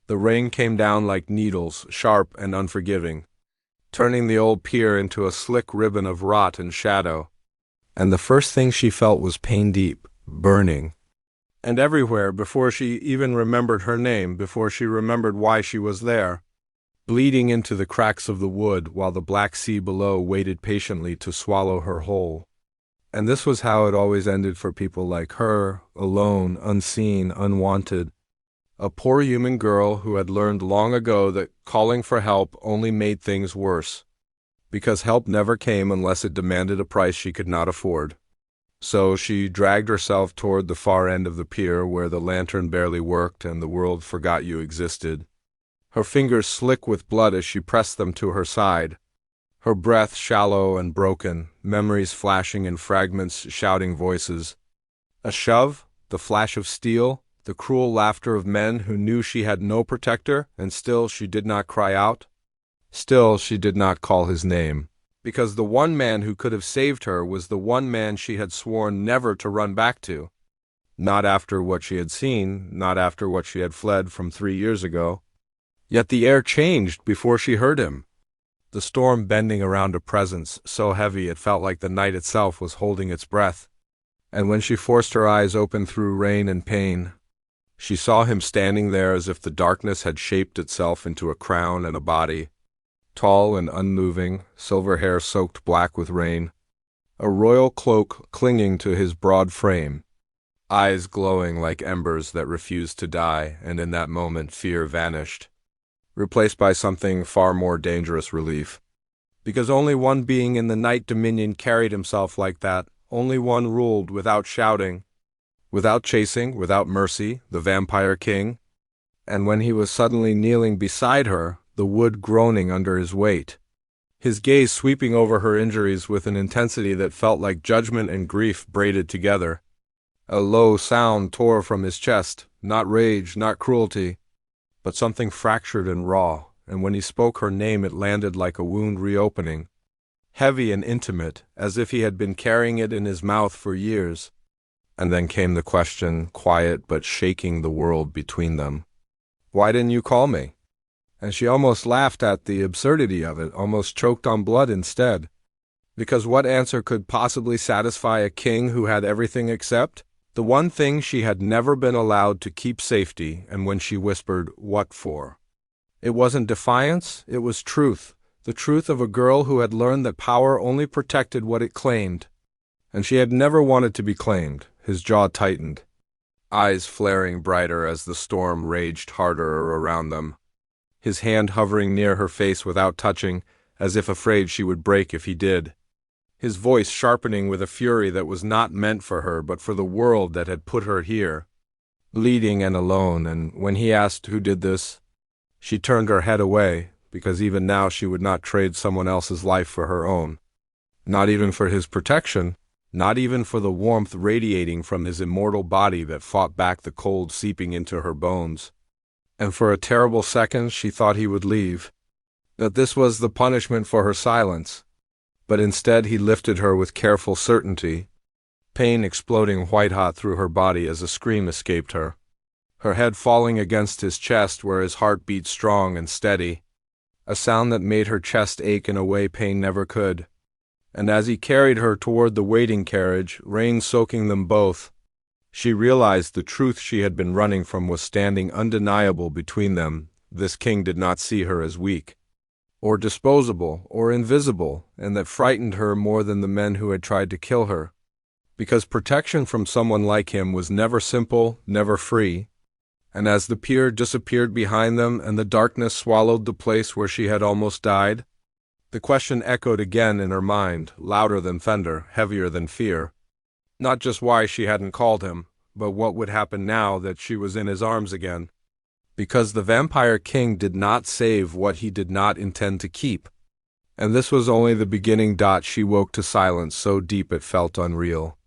The rain came down like needles, sharp and unforgiving, turning the old pier into a slick ribbon of rot and shadow. And the first thing she felt was pain deep, burning. And everywhere, before she even remembered her name, before she remembered why she was there, bleeding into the cracks of the wood while the black sea below waited patiently to swallow her whole. And this was how it always ended for people like her, alone, unseen, unwanted. A poor human girl who had learned long ago that calling for help only made things worse, because help never came unless it demanded a price she could not afford. So she dragged herself toward the far end of the pier where the lantern barely worked and the world forgot you existed. Her fingers slick with blood as she pressed them to her side, her breath shallow and broken, memories flashing in fragments, shouting voices. A shove, the flash of steel, the cruel laughter of men who knew she had no protector, and still she did not cry out. Still she did not call his name, because the one man who could have saved her was the one man she had sworn never to run back to. Not after what she had seen, not after what she had fled from 3 years ago. Yet the air changed before she heard him. The storm bending around a presence so heavy it felt like the night itself was holding its breath. And when she forced her eyes open through rain and pain, she saw him standing there as if the darkness had shaped itself into a crown and a body. Tall and unmoving, silver hair soaked black with rain, a royal cloak clinging to his broad frame, eyes glowing like embers that refused to die, and in that moment fear vanished, replaced by something far more dangerous relief. Because only one being in the night dominion carried himself like that, only one ruled without shouting, without chasing, without mercy, the vampire king. And when he was suddenly kneeling beside her, the wood groaning under his weight, his gaze sweeping over her injuries with an intensity that felt like judgment and grief braided together, a low sound tore from his chest, not rage, not cruelty, but something fractured and raw, and when he spoke her name it landed like a wound reopening, heavy and intimate, as if he had been carrying it in his mouth for years. And then came the question, quiet but shaking the world between them. "Why didn't you call me?" And she almost laughed at the absurdity of it, almost choked on blood instead. Because what answer could possibly satisfy a king who had everything except the one thing she had never been allowed to keep safety? And when she whispered, "What for?" it wasn't defiance, it was truth, the truth of a girl who had learned that power only protected what it claimed. And she had never wanted to be claimed. His jaw tightened, eyes flaring brighter as the storm raged harder around them, his hand hovering near her face without touching, as if afraid she would break if he did, his voice sharpening with a fury that was not meant for her but for the world that had put her here, bleeding and alone. And when he asked who did this, she turned her head away, because even now she would not trade someone else's life for her own, not even for his protection, not even for the warmth radiating from his immortal body that fought back the cold seeping into her bones. And for a terrible second she thought he would leave, that this was the punishment for her silence. But instead he lifted her with careful certainty, pain exploding white-hot through her body as a scream escaped her, her head falling against his chest where his heart beat strong and steady, a sound that made her chest ache in a way pain never could. And as he carried her toward the waiting carriage, rain soaking them both, she realized the truth she had been running from was standing undeniable between them. This king did not see her as weak, or disposable, or invisible, and that frightened her more than the men who had tried to kill her. Because protection from someone like him was never simple, never free. And as the pier disappeared behind them and the darkness swallowed the place where she had almost died, the question echoed again in her mind, louder than thunder, heavier than fear. Not just why she hadn't called him, but what would happen now that she was in his arms again. Because the vampire king did not save what he did not intend to keep. And this was only the beginning. She woke to silence so deep it felt unreal.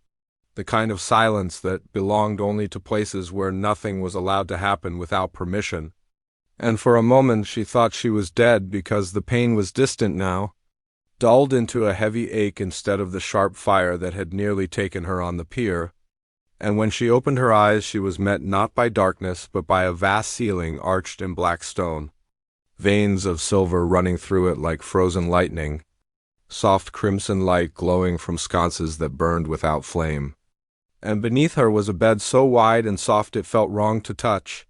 The kind of silence that belonged only to places where nothing was allowed to happen without permission. And for a moment she thought she was dead because the pain was distant now, dulled into a heavy ache instead of the sharp fire that had nearly taken her on the pier. And when she opened her eyes, she was met not by darkness, but by a vast ceiling arched in black stone, veins of silver running through it like frozen lightning, soft crimson light glowing from sconces that burned without flame. And beneath her was a bed so wide and soft it felt wrong to touch,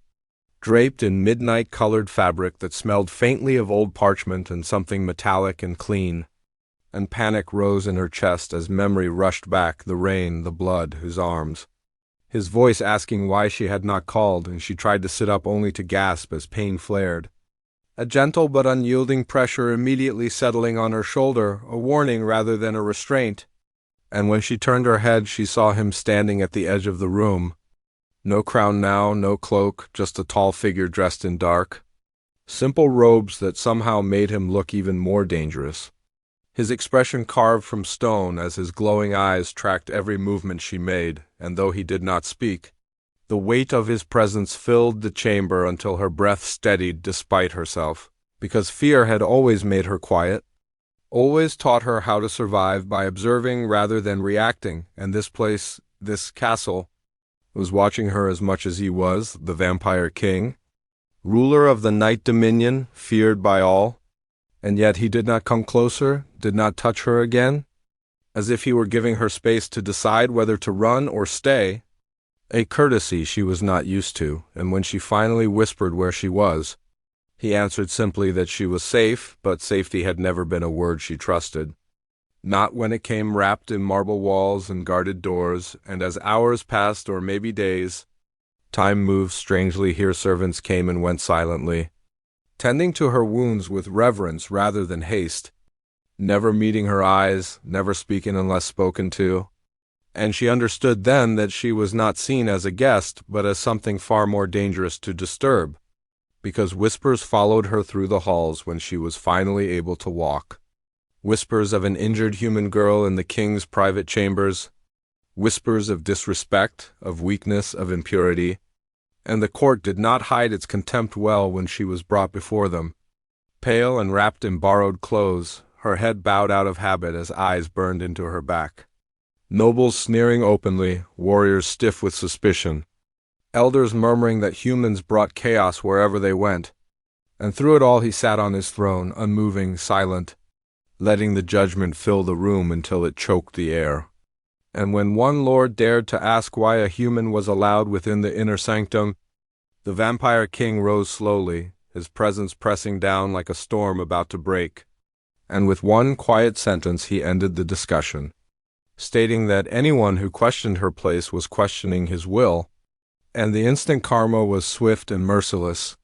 draped in midnight-colored fabric that smelled faintly of old parchment and something metallic and clean. And panic rose in her chest as memory rushed back, the rain, the blood, his arms. His voice asking why she had not called, and she tried to sit up only to gasp as pain flared. A gentle but unyielding pressure immediately settling on her shoulder, a warning rather than a restraint. And when she turned her head, she saw him standing at the edge of the room. No crown now, no cloak, just a tall figure dressed in dark. Simple robes that somehow made him look even more dangerous. His expression carved from stone as his glowing eyes tracked every movement she made, and though he did not speak, the weight of his presence filled the chamber until her breath steadied despite herself, because fear had always made her quiet, always taught her how to survive by observing rather than reacting, and this place, this castle, was watching her as much as he was, the vampire king, ruler of the night dominion, feared by all. And yet he did not come closer, did not touch her again, as if he were giving her space to decide whether to run or stay, a courtesy she was not used to. And when she finally whispered where she was, he answered simply that she was safe, but safety had never been a word she trusted. Not when it came wrapped in marble walls and guarded doors, and as hours passed, or maybe days, time moved strangely. Here servants came and went silently, tending to her wounds with reverence rather than haste, never meeting her eyes, never speaking unless spoken to. And she understood then that she was not seen as a guest, but as something far more dangerous to disturb, because whispers followed her through the halls when she was finally able to walk. Whispers of an injured human girl in the king's private chambers, whispers of disrespect, of weakness, of impurity. And the court did not hide its contempt well when she was brought before them. Pale and wrapped in borrowed clothes, her head bowed out of habit as eyes burned into her back. Nobles sneering openly, warriors stiff with suspicion, elders murmuring that humans brought chaos wherever they went. And through it all he sat on his throne, unmoving, silent, letting the judgment fill the room until it choked the air. And when one lord dared to ask why a human was allowed within the inner sanctum, the vampire king rose slowly, his presence pressing down like a storm about to break. And with one quiet sentence he ended the discussion, stating that anyone who questioned her place was questioning his will, and the instant karma was swift and merciless.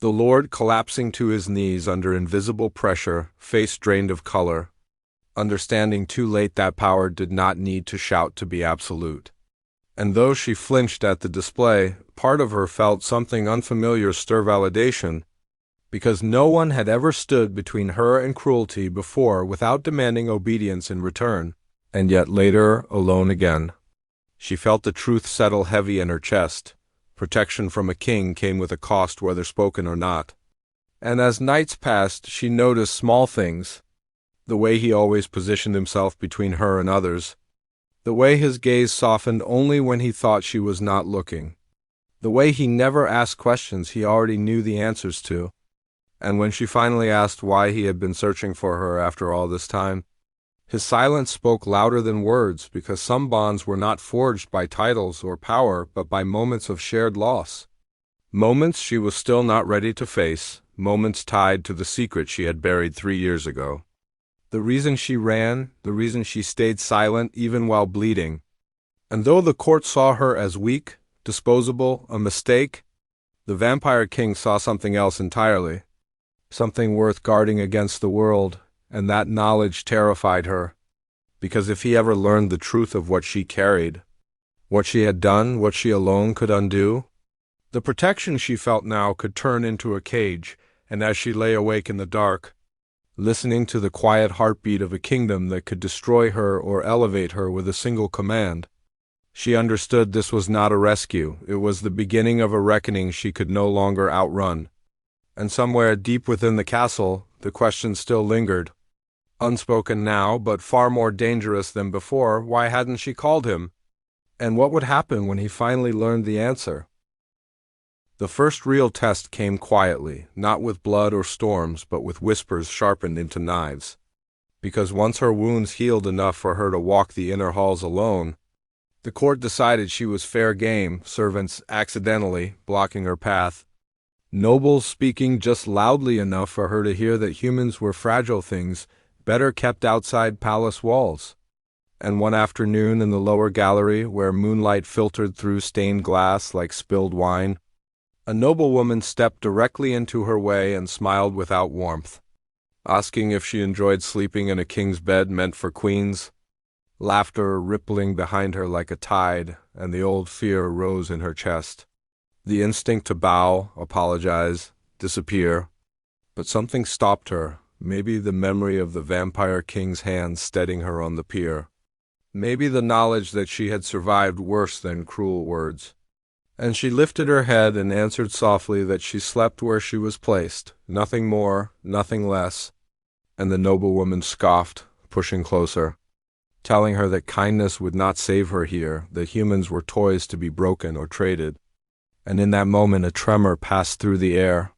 The lord collapsing to his knees under invisible pressure, face drained of color, understanding too late that power did not need to shout to be absolute. And though she flinched at the display, part of her felt something unfamiliar stir validation, because no one had ever stood between her and cruelty before without demanding obedience in return. And yet later, alone again, she felt the truth settle heavy in her chest. Protection from a king came with a cost, whether spoken or not. And as nights passed, she noticed small things, the way he always positioned himself between her and others, the way his gaze softened only when he thought she was not looking, the way he never asked questions he already knew the answers to. And when she finally asked why he had been searching for her after all this time, his silence spoke louder than words, because some bonds were not forged by titles or power, but by moments of shared loss. Moments she was still not ready to face, moments tied to the secret she had buried 3 years ago. The reason she ran, the reason she stayed silent even while bleeding. And though the court saw her as weak, disposable, a mistake, the vampire king saw something else entirely, something worth guarding against the world, and that knowledge terrified her, because if he ever learned the truth of what she carried, what she had done, what she alone could undo, the protection she felt now could turn into a cage. And as she lay awake in the dark, listening to the quiet heartbeat of a kingdom that could destroy her or elevate her with a single command, she understood this was not a rescue. It was the beginning of a reckoning she could no longer outrun. And somewhere deep within the castle, the question still lingered, unspoken now, but far more dangerous than before. Why hadn't she called him? And what would happen when he finally learned the answer? The first real test came quietly, not with blood or storms, but with whispers sharpened into knives. Because once her wounds healed enough for her to walk the inner halls alone, the court decided she was fair game, servants accidentally blocking her path, nobles speaking just loudly enough for her to hear that humans were fragile things, better kept outside palace walls. And one afternoon in the lower gallery, where moonlight filtered through stained glass like spilled wine, a noblewoman stepped directly into her way and smiled without warmth, asking if she enjoyed sleeping in a king's bed meant for queens. Laughter rippling behind her like a tide, and the old fear rose in her chest. The instinct to bow, apologize, disappear. But something stopped her, maybe the memory of the vampire king's hand steadying her on the pier. Maybe the knowledge that she had survived worse than cruel words. And she lifted her head and answered softly that she slept where she was placed, nothing more, nothing less. And the noblewoman scoffed, pushing closer, telling her that kindness would not save her here, that humans were toys to be broken or traded. And in that moment a tremor passed through the air.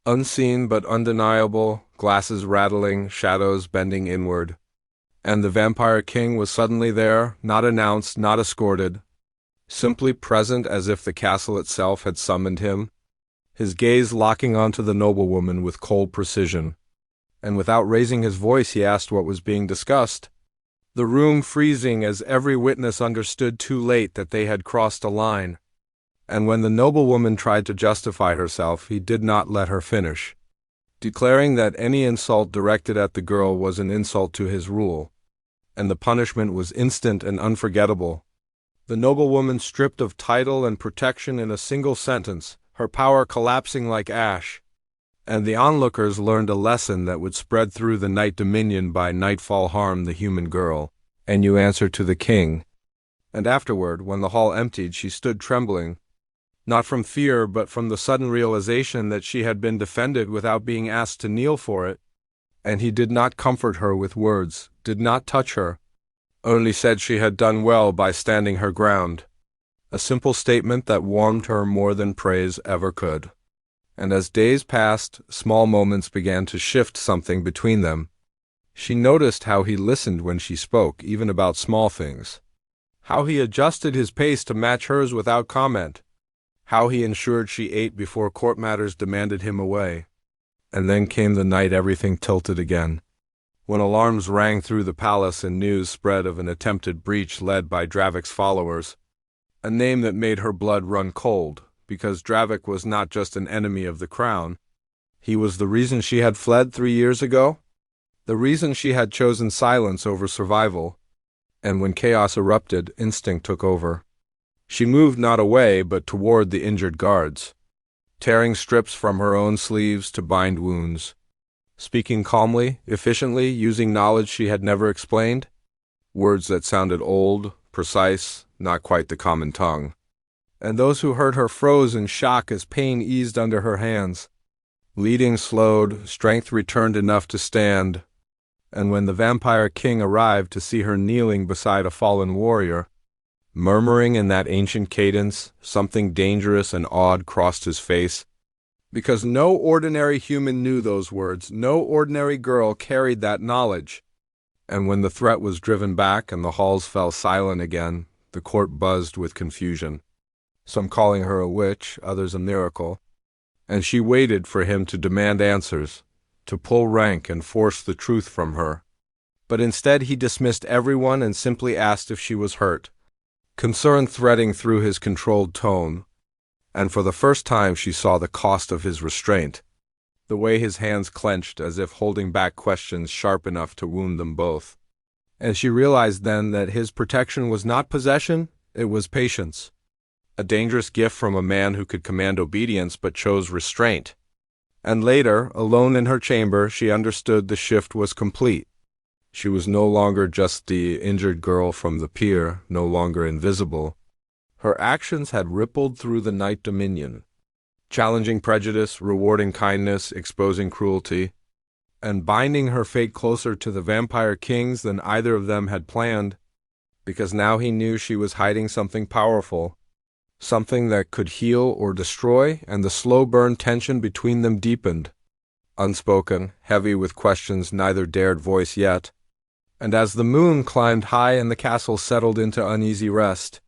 Unseen but undeniable, glasses rattling, shadows bending inward. And the vampire king was suddenly there, not announced, not escorted, simply present as if the castle itself had summoned him, his gaze locking onto the noblewoman with cold precision. And without raising his voice he asked what was being discussed, the room freezing as every witness understood too late that they had crossed a line. And when the noblewoman tried to justify herself, he did not let her finish, declaring that any insult directed at the girl was an insult to his rule, and the punishment was instant and unforgettable. The noblewoman stripped of title and protection in a single sentence, her power collapsing like ash, and the onlookers learned a lesson that would spread through the night dominion by nightfall harm the human girl, and you answer to the king. And afterward, when the hall emptied, she stood trembling, not from fear but from the sudden realization that she had been defended without being asked to kneel for it. And he did not comfort her with words, did not touch her, only said she had done well by standing her ground. A simple statement that warmed her more than praise ever could. And as days passed, small moments began to shift something between them. She noticed how he listened when she spoke, even about small things. How he adjusted his pace to match hers without comment. How he ensured she ate before court matters demanded him away. And then came the night everything tilted again, when alarms rang through the palace and news spread of an attempted breach led by Dravik's followers, a name that made her blood run cold, because Dravik was not just an enemy of the crown. He was the reason she had fled 3 years ago, the reason she had chosen silence over survival. And when chaos erupted, instinct took over. She moved not away but toward the injured guards, tearing strips from her own sleeves to bind wounds, speaking calmly, efficiently, using knowledge she had never explained, words that sounded old, precise, not quite the common tongue. And those who heard her froze in shock as pain eased under her hands. Bleeding slowed, strength returned enough to stand, and when the vampire king arrived to see her kneeling beside a fallen warrior, murmuring in that ancient cadence, something dangerous and odd crossed his face, because no ordinary human knew those words, no ordinary girl carried that knowledge. And when the threat was driven back and the halls fell silent again, the court buzzed with confusion, some calling her a witch, others a miracle, and she waited for him to demand answers, to pull rank and force the truth from her. But instead he dismissed everyone and simply asked if she was hurt, concern threading through his controlled tone. And for the first time she saw the cost of his restraint, the way his hands clenched as if holding back questions sharp enough to wound them both. And she realized then that his protection was not possession, it was patience. A dangerous gift from a man who could command obedience but chose restraint. And later, alone in her chamber, she understood the shift was complete. She was no longer just the injured girl from the pier, no longer invisible. Her actions had rippled through the night dominion, challenging prejudice, rewarding kindness, exposing cruelty, and binding her fate closer to the vampire kings than either of them had planned. because now he knew she was hiding something powerful, something that could heal or destroy, and the slow-burn tension between them deepened, unspoken, heavy with questions neither dared voice yet. And as the moon climbed high and the castle settled into uneasy rest,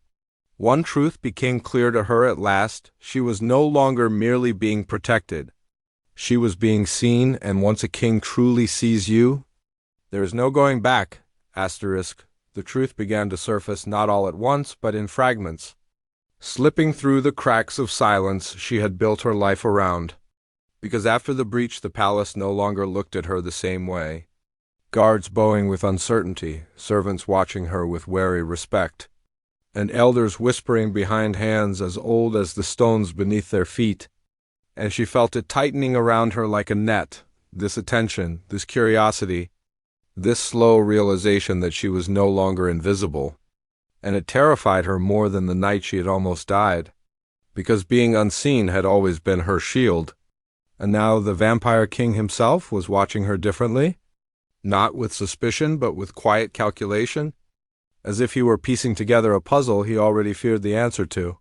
one truth became clear to her at last: she was no longer merely being protected. She was being seen, and once a king truly sees you, there is no going back. The truth began to surface not all at once, but in fragments, slipping through the cracks of silence she had built her life around. Because after the breach, the palace no longer looked at her the same way. Guards bowing with uncertainty, servants watching her with wary respect, and elders whispering behind hands as old as the stones beneath their feet. And she felt it tightening around her like a net, this attention, this curiosity, this slow realization that she was no longer invisible. And it terrified her more than the night she had almost died, because being unseen had always been her shield. And now the Vampire King himself was watching her differently, not with suspicion but with quiet calculation, as if he were piecing together a puzzle he already feared the answer to.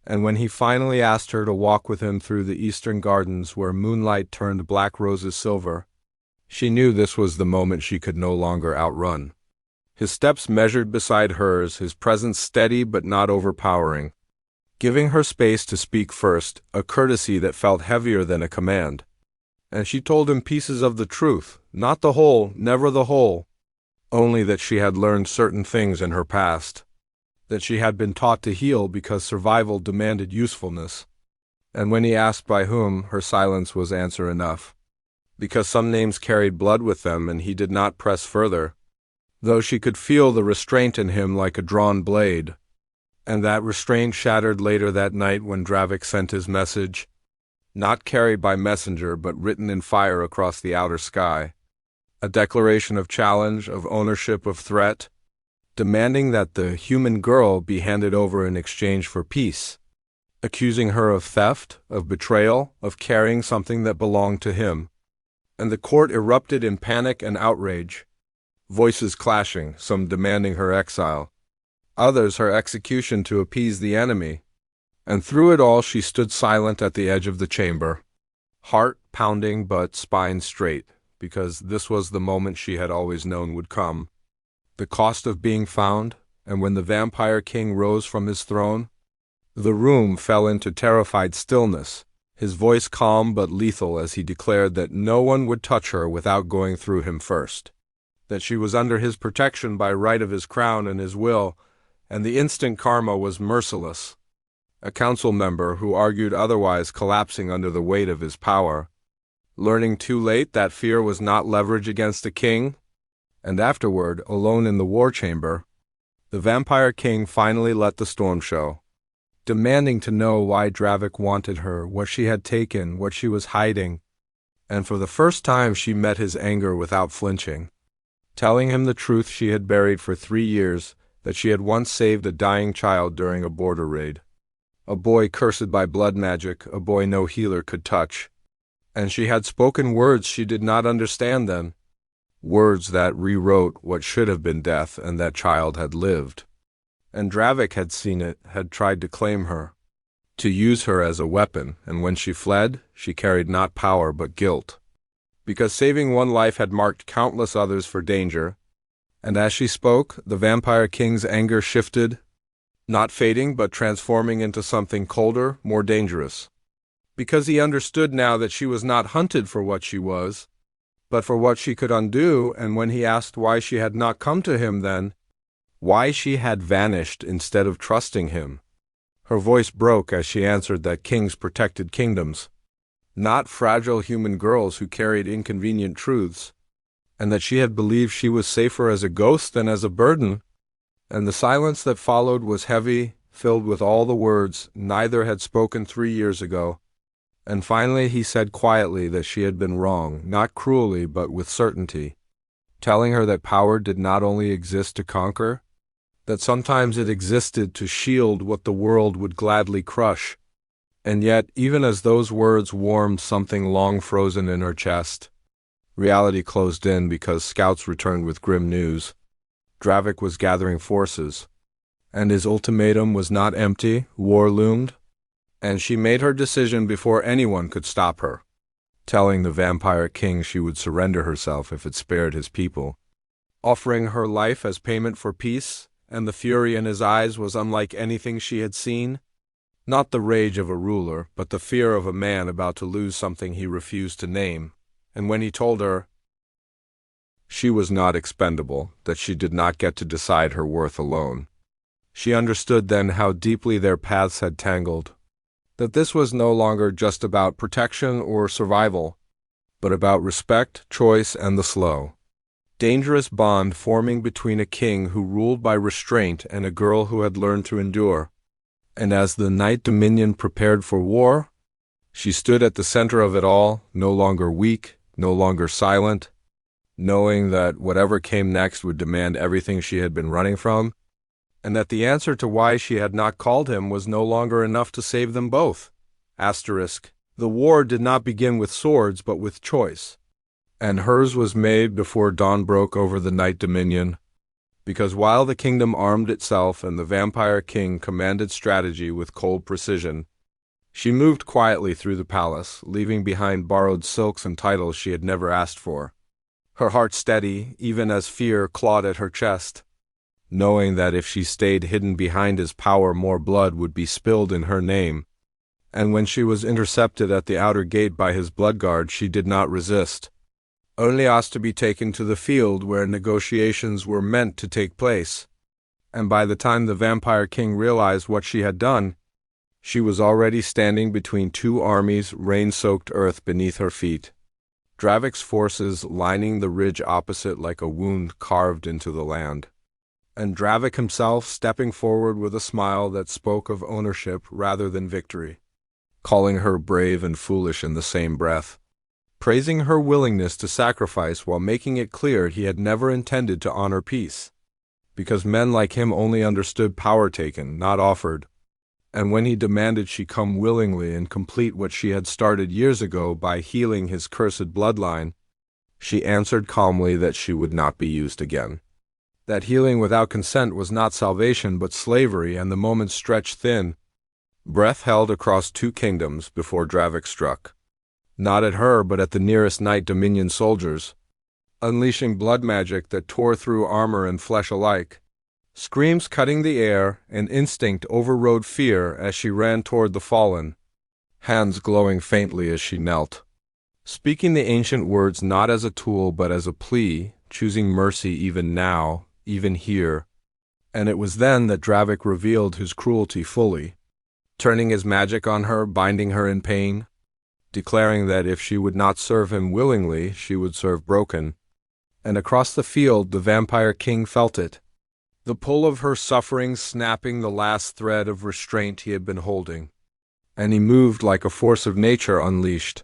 And when he finally asked her to walk with him through the eastern gardens where moonlight turned black roses silver, she knew this was the moment she could no longer outrun. His steps measured beside hers, his presence steady but not overpowering, giving her space to speak first, a courtesy that felt heavier than a command. And she told him pieces of the truth, not the whole, never the whole, only that she had learned certain things in her past, that she had been taught to heal because survival demanded usefulness. And when he asked by whom, her silence was answer enough, because some names carried blood with them, and he did not press further, though she could feel the restraint in him like a drawn blade. And that restraint shattered later that night when Dravik sent his message, not carried by messenger but written in fire across the outer sky, a declaration of challenge, of ownership, of threat, demanding that the human girl be handed over in exchange for peace, accusing her of theft, of betrayal, of carrying something that belonged to him. And the court erupted in panic and outrage, voices clashing, some demanding her exile, others her execution to appease the enemy. And through it all she stood silent at the edge of the chamber, heart pounding but spine straight, because this was the moment she had always known would come. The cost of being found, and when the Vampire King rose from his throne, the room fell into terrified stillness, his voice calm but lethal as he declared that no one would touch her without going through him first, that she was under his protection by right of his crown and his will, and the instant karma was merciless. A council member who argued otherwise collapsing under the weight of his power, learning too late that fear was not leverage against a king. And afterward, alone in the war chamber, the Vampire King finally let the storm show, demanding to know why Dravik wanted her, what she had taken, what she was hiding. And for the first time she met his anger without flinching, telling him the truth she had buried for 3 years, that she had once saved a dying child during a border raid, a boy cursed by blood magic, a boy no healer could touch. And she had spoken words she did not understand then, words that rewrote what should have been death, and that child had lived. And Dravik had seen it, had tried to claim her, to use her as a weapon, and when she fled, she carried not power but guilt, because saving one life had marked countless others for danger. And as she spoke, the Vampire King's anger shifted, not fading but transforming into something colder, more dangerous, because he understood now that she was not hunted for what she was, but for what she could undo. And when he asked why she had not come to him then, why she had vanished instead of trusting him, her voice broke as she answered that kings protected kingdoms, not fragile human girls who carried inconvenient truths, and that she had believed she was safer as a ghost than as a burden. And the silence that followed was heavy, filled with all the words neither had spoken 3 years ago. And finally he said quietly that she had been wrong, not cruelly but with certainty, telling her that power did not only exist to conquer, that sometimes it existed to shield what the world would gladly crush. And yet, even as those words warmed something long frozen in her chest, reality closed in because scouts returned with grim news. Dravik was gathering forces, and his ultimatum was not empty. War loomed, and she made her decision before anyone could stop her, telling the vampire king she would surrender herself if it spared his people, offering her life as payment for peace, and the fury in his eyes was unlike anything she had seen. Not the rage of a ruler, but the fear of a man about to lose something he refused to name. And when he told her she was not expendable, that she did not get to decide her worth alone, she understood then how deeply their paths had tangled, that this was no longer just about protection or survival, but about respect, choice, and the slow, dangerous bond forming between a king who ruled by restraint and a girl who had learned to endure. And as the Night Dominion prepared for war, she stood at the center of it all, no longer weak, no longer silent, knowing that whatever came next would demand everything she had been running from, and that the answer to why she had not called him was no longer enough to save them both. The war did not begin with swords but with choice, and hers was made before dawn broke over the Night Dominion, because while the kingdom armed itself and the vampire king commanded strategy with cold precision, she moved quietly through the palace, leaving behind borrowed silks and titles she had never asked for, her heart steady even as fear clawed at her chest, knowing that if she stayed hidden behind his power more blood would be spilled in her name. And when she was intercepted at the outer gate by his bloodguard, she did not resist, only asked to be taken to the field where negotiations were meant to take place. And by the time the vampire king realized what she had done, she was already standing between two armies, rain-soaked earth beneath her feet, Dravik's forces lining the ridge opposite like a wound carved into the land, and Dravik himself stepping forward with a smile that spoke of ownership rather than victory, calling her brave and foolish in the same breath, praising her willingness to sacrifice while making it clear he had never intended to honor peace, because men like him only understood power taken, not offered. And when he demanded she come willingly and complete what she had started years ago by healing his cursed bloodline, she answered calmly that she would not be used again, that healing without consent was not salvation but slavery, and the moment stretched thin, breath held across two kingdoms before Dravik struck, not at her but at the nearest Night Dominion soldiers, unleashing blood magic that tore through armor and flesh alike, screams cutting the air, and instinct overrode fear as she ran toward the fallen, hands glowing faintly as she knelt, speaking the ancient words not as a tool but as a plea, choosing mercy even now, even here. And it was then that Dravik revealed his cruelty fully, turning his magic on her, binding her in pain, declaring that if she would not serve him willingly, she would serve broken. And across the field the vampire king felt it, the pull of her suffering snapping the last thread of restraint he had been holding, and he moved like a force of nature unleashed,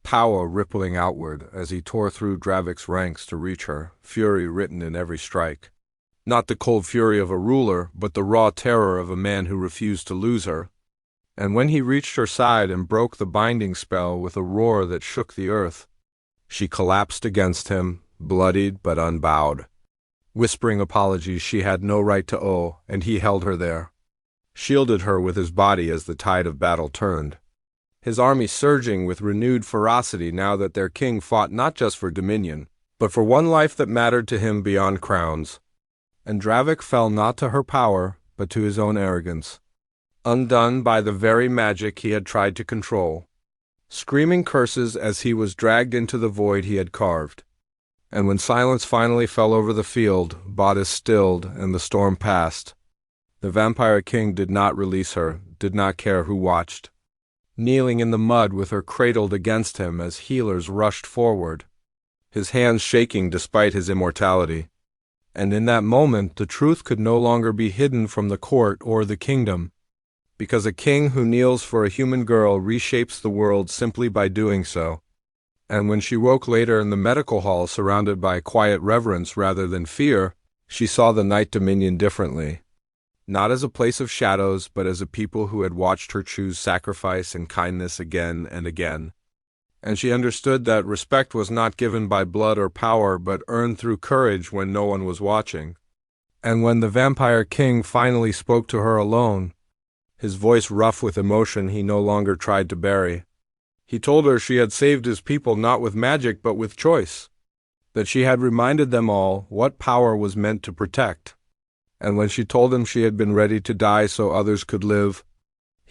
power rippling outward as he tore through Dravik's ranks to reach her, fury written in every strike. Not the cold fury of a ruler, but the raw terror of a man who refused to lose her. And when he reached her side and broke the binding spell with a roar that shook the earth, she collapsed against him, bloodied but unbowed, whispering apologies she had no right to owe, and he held her there, shielded her with his body as the tide of battle turned, his army surging with renewed ferocity now that their king fought not just for dominion, but for one life that mattered to him beyond crowns. And Dravik fell not to her power, but to his own arrogance, undone by the very magic he had tried to control, screaming curses as he was dragged into the void he had carved. And when silence finally fell over the field, bodies stilled, and the storm passed, the vampire king did not release her, did not care who watched, kneeling in the mud with her cradled against him as healers rushed forward, his hands shaking despite his immortality. And in that moment the truth could no longer be hidden from the court or the kingdom, because a king who kneels for a human girl reshapes the world simply by doing so. And when she woke later in the medical hall surrounded by quiet reverence rather than fear, she saw the Night Dominion differently, not as a place of shadows but as a people who had watched her choose sacrifice and kindness again and again. And she understood that respect was not given by blood or power but earned through courage when no one was watching. And when the vampire king finally spoke to her alone, his voice rough with emotion he no longer tried to bury, he told her she had saved his people not with magic but with choice, that she had reminded them all what power was meant to protect. And when she told him she had been ready to die so others could live,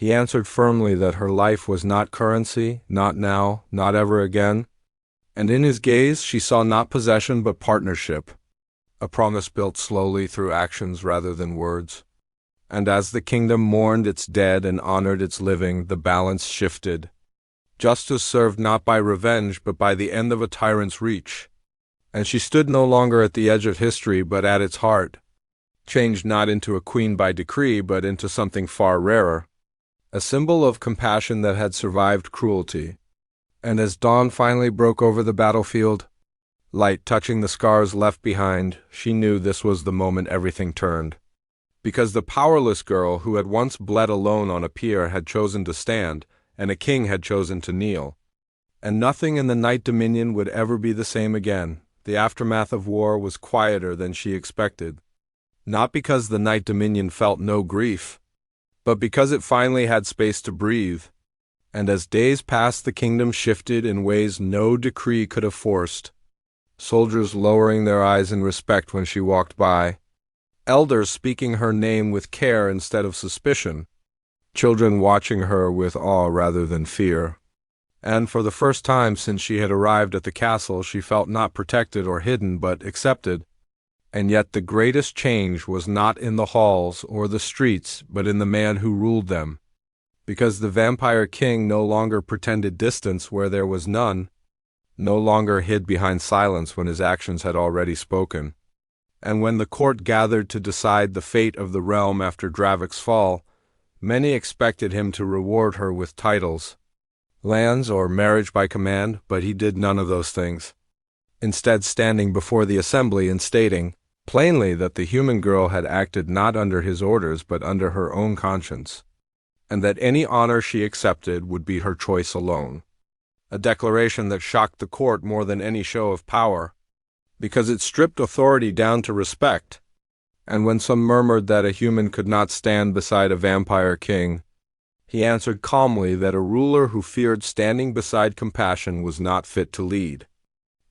he answered firmly that her life was not currency, not now, not ever again. And in his gaze she saw not possession but partnership, a promise built slowly through actions rather than words. And as the kingdom mourned its dead and honored its living, the balance shifted. Justice served not by revenge but by the end of a tyrant's reach. And she stood no longer at the edge of history but at its heart, changed not into a queen by decree but into something far rarer, a symbol of compassion that had survived cruelty. And as dawn finally broke over the battlefield, light touching the scars left behind, she knew this was the moment everything turned. Because the powerless girl who had once bled alone on a pier had chosen to stand, and a king had chosen to kneel. And nothing in the Night Dominion would ever be the same again. The aftermath of war was quieter than she expected. Not because the Night Dominion felt no grief, but because it finally had space to breathe. And as days passed, the kingdom shifted in ways no decree could have forced. Soldiers lowering their eyes in respect when she walked by, elders speaking her name with care instead of suspicion, children watching her with awe rather than fear. And for the first time since she had arrived at the castle, she felt not protected or hidden but accepted. And yet the greatest change was not in the halls or the streets, but in the man who ruled them. Because the vampire king no longer pretended distance where there was none, no longer hid behind silence when his actions had already spoken. And when the court gathered to decide the fate of the realm after Dravik's fall, many expected him to reward her with titles, lands, or marriage by command, but he did none of those things. Instead, standing before the assembly and stating plainly that the human girl had acted not under his orders but under her own conscience, and that any honor she accepted would be her choice alone. A declaration that shocked the court more than any show of power, because it stripped authority down to respect. And when some murmured that a human could not stand beside a vampire king, he answered calmly that a ruler who feared standing beside compassion was not fit to lead.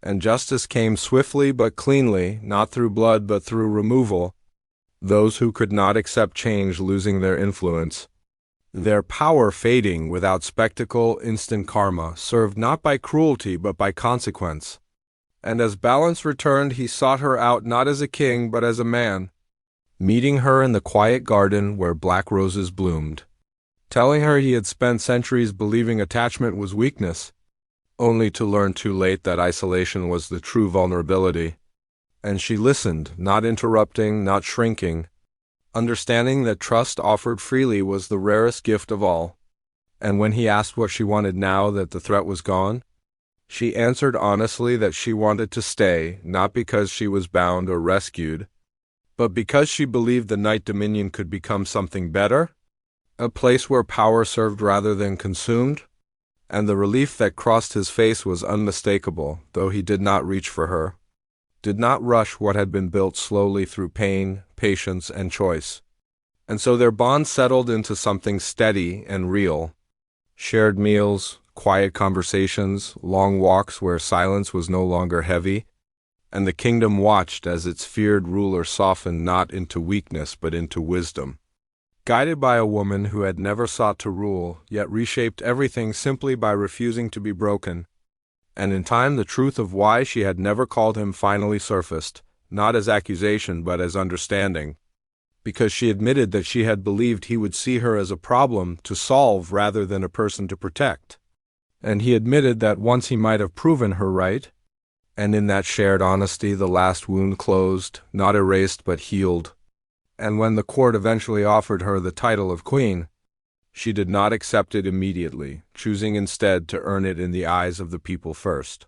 And justice came swiftly but cleanly, not through blood but through removal, those who could not accept change losing their influence, their power fading without spectacle. Instant karma, served not by cruelty but by consequence. And as balance returned, he sought her out not as a king but as a man, meeting her in the quiet garden where black roses bloomed, telling her he had spent centuries believing attachment was weakness, only to learn too late that isolation was the true vulnerability. And she listened, not interrupting, not shrinking, understanding that trust offered freely was the rarest gift of all. And when he asked what she wanted now that the threat was gone, she answered honestly that she wanted to stay, not because she was bound or rescued, but because she believed the Night Dominion could become something better, a place where power served rather than consumed. And the relief that crossed his face was unmistakable, though he did not reach for her, did not rush what had been built slowly through pain, patience, and choice. And so their bond settled into something steady and real. Shared meals, quiet conversations, long walks where silence was no longer heavy, and the kingdom watched as its feared ruler softened not into weakness but into wisdom. Guided by a woman who had never sought to rule, yet reshaped everything simply by refusing to be broken. And in time the truth of why she had never called him finally surfaced, not as accusation but as understanding, because she admitted that she had believed he would see her as a problem to solve rather than a person to protect. And he admitted that once he might have proven her right, and in that shared honesty the last wound closed, not erased but healed. And when the court eventually offered her the title of queen, she did not accept it immediately, choosing instead to earn it in the eyes of the people first,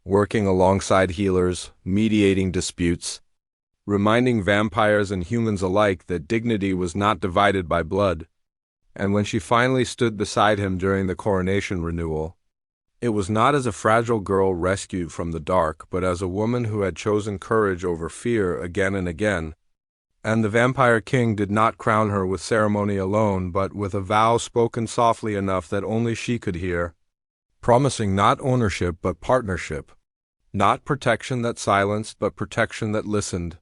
working alongside healers, mediating disputes, reminding vampires and humans alike that dignity was not divided by blood. And when she finally stood beside him during the coronation renewal, it was not as a fragile girl rescued from the dark, but as a woman who had chosen courage over fear again and again, And the vampire king did not crown her with ceremony alone, but with a vow spoken softly enough that only she could hear, promising not ownership but partnership, not protection that silenced but protection that listened.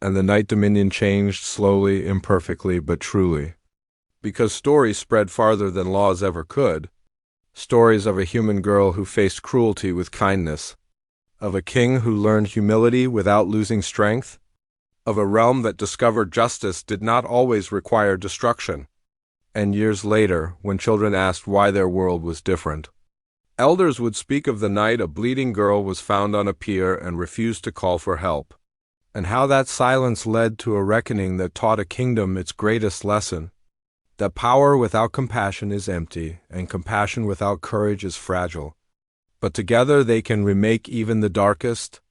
And the night dominion changed slowly, imperfectly, but truly. Because stories spread farther than laws ever could. Stories of a human girl who faced cruelty with kindness, of a king who learned humility without losing strength, of a realm that discovered justice did not always require destruction. And years later, when children asked why their world was different, elders would speak of the night a bleeding girl was found on a pier and refused to call for help, and how that silence led to a reckoning that taught a kingdom its greatest lesson, that power without compassion is empty, and compassion without courage is fragile. But together they can remake even the darkest,